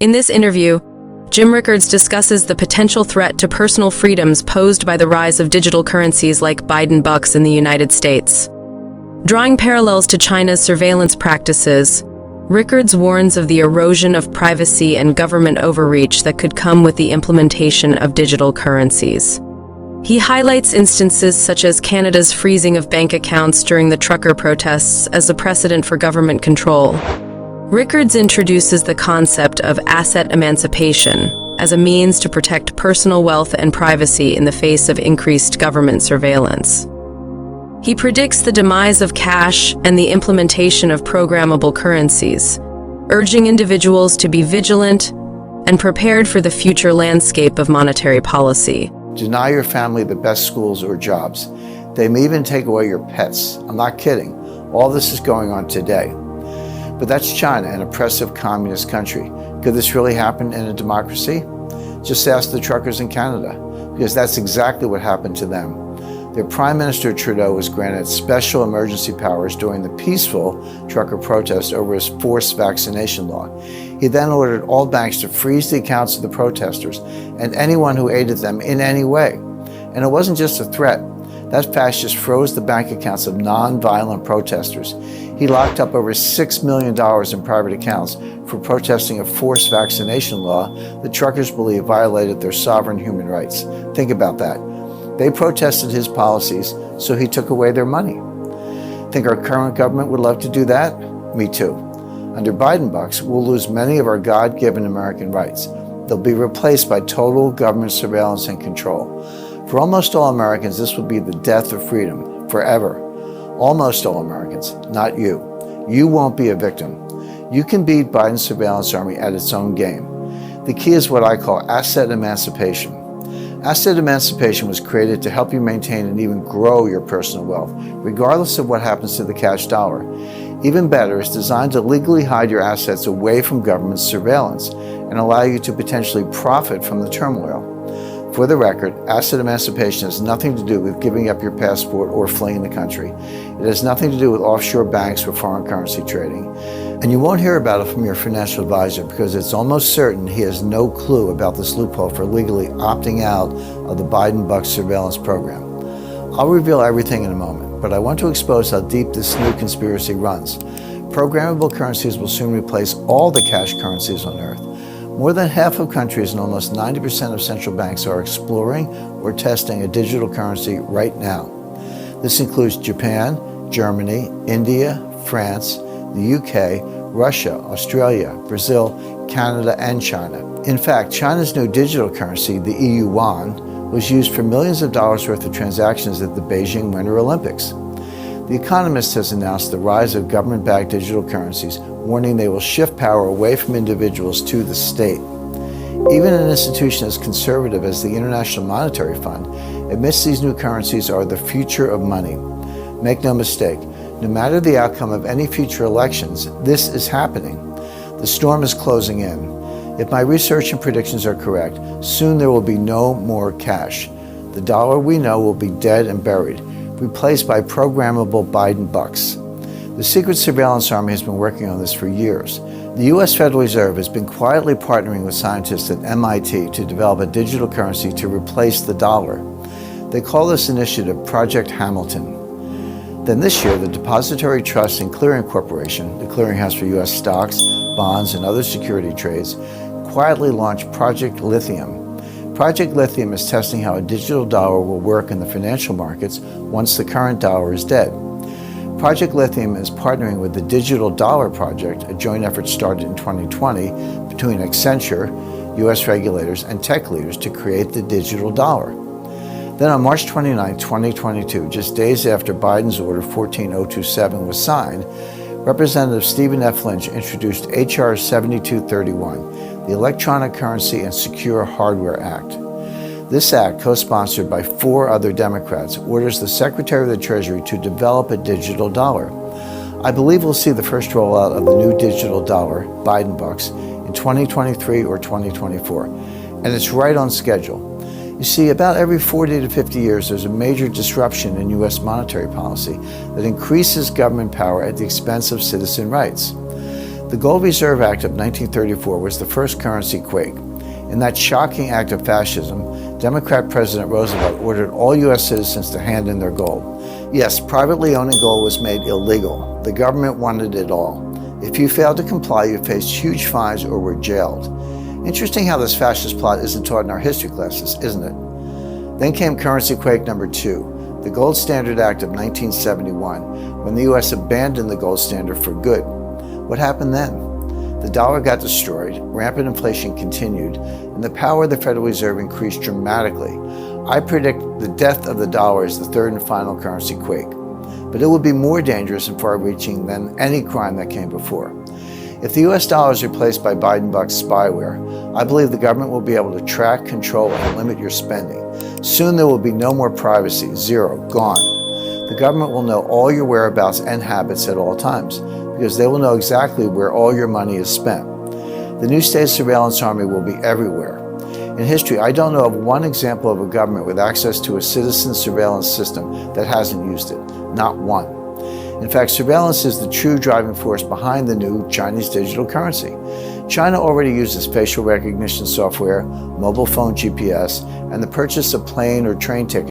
In this interview, Jim Rickards discusses the potential threat to personal freedoms posed by the rise of digital currencies like Biden bucks in the United States. Drawing parallels to China's surveillance practices, Rickards warns of the erosion of privacy and government overreach that could come with the implementation of digital currencies. He highlights instances such as Canada's freezing of bank accounts during the trucker protests as a precedent for government control. Rickards introduces the concept of asset emancipation as a means to protect personal wealth and privacy in the face of increased government surveillance. He predicts the demise of cash and the implementation of programmable currencies, urging individuals to be vigilant and prepared for the future landscape of monetary policy. Deny your family the best schools or jobs. They may even take away your pets. I'm not kidding. All this is going on today. But that's China, an oppressive communist country. Could this really happen in a democracy? Just ask the truckers in Canada, because that's exactly what happened to them. Their Prime Minister Trudeau was granted special emergency powers during the peaceful trucker protest over his forced vaccination law. He then ordered all banks to freeze the accounts of the protesters and anyone who aided them in any way. And it wasn't just a threat. That fascist froze the bank accounts of non-violent protesters. He locked up over $6 million in private accounts for protesting a forced vaccination law that truckers believe violated their sovereign human rights. Think about that. They protested his policies, so he took away their money. Think our current government would love to do that? Me too. Under Biden bucks, we'll lose many of our God-given American rights. They'll be replaced by total government surveillance and control. For almost all Americans, this will be the death of freedom, forever. Almost all Americans, not you. You won't be a victim. You can beat Biden's surveillance army at its own game. The key is what I call asset emancipation. Asset emancipation was created to help you maintain and even grow your personal wealth, regardless of what happens to the cash dollar. Even better, it's designed to legally hide your assets away from government surveillance and allow you to potentially profit from the turmoil. For the record, asset emancipation has nothing to do with giving up your passport or fleeing the country. It has nothing to do with offshore banks or foreign currency trading. And you won't hear about it from your financial advisor because it's almost certain he has no clue about this loophole for legally opting out of the Biden bucks surveillance program. I'll reveal everything in a moment, but I want to expose how deep this new conspiracy runs. Programmable currencies will soon replace all the cash currencies on Earth. More than half of countries and almost 90% of central banks are exploring or testing a digital currency right now. This includes Japan, Germany, India, France, the UK, Russia, Australia, Brazil, Canada, and China. In fact, China's new digital currency, the EU yuan, was used for millions of dollars worth of transactions at the Beijing Winter Olympics. The Economist has announced the rise of government-backed digital currencies, warning they will shift power away from individuals to the state. Even an institution as conservative as the International Monetary Fund admits these new currencies are the future of money. Make no mistake, no matter the outcome of any future elections, this is happening. The storm is closing in. If my research and predictions are correct, soon there will be no more cash. The dollar we know will be dead and buried, replaced by programmable Biden bucks. The Secret Surveillance Army has been working on this for years. The U.S. Federal Reserve has been quietly partnering with scientists at MIT to develop a digital currency to replace the dollar. They call this initiative Project Hamilton. Then this year, the Depository Trust and Clearing Corporation, the clearinghouse for U.S. stocks, bonds, and other security trades, quietly launched Project Lithium. Project Lithium is testing how a digital dollar will work in the financial markets once the current dollar is dead. Project Lithium is partnering with the Digital Dollar Project, a joint effort started in 2020 between Accenture, U.S. regulators, and tech leaders to create the digital dollar. Then on March 29, 2022, just days after Biden's Order 14027 was signed, Representative Stephen F. Lynch introduced H.R. 7231, the Electronic Currency and Secure Hardware Act. This act, co-sponsored by 4 other Democrats, orders the Secretary of the Treasury to develop a digital dollar. I believe we'll see the first rollout of the new digital dollar, Biden bucks, in 2023 or 2024, and it's right on schedule. You see, about every 40 to 50 years, there's a major disruption in U.S. monetary policy that increases government power at the expense of citizen rights. The Gold Reserve Act of 1934 was the first currency Quake. In that shocking act of fascism, Democrat President Roosevelt ordered all U.S. citizens to hand in their gold. Yes, privately owning gold was made illegal. The government wanted it all. If you failed to comply, you faced huge fines or were jailed. Interesting how this fascist plot isn't taught in our history classes, isn't it? Then came currency Quake number 2, the Gold Standard Act of 1971, when the U.S. abandoned the gold standard for good. What happened then? The dollar got destroyed, rampant inflation continued, and the power of the Federal Reserve increased dramatically. I predict the death of the dollar is the third and final currency Quake, but it will be more dangerous and far-reaching than any crime that came before. If the US dollar is replaced by Biden bucks spyware, I believe the government will be able to track, control, and limit your spending. Soon there will be no more privacy, zero, gone. The government will know all your whereabouts and habits at all times, because they will know exactly where all your money is spent. The new state surveillance army will be everywhere. In history, I don't know of one example of a government with access to a citizen surveillance system that hasn't used it. Not one. In fact, surveillance is the true driving force behind the new Chinese digital currency. China already uses facial recognition software, mobile phone GPS, and the purchase of plane or train tickets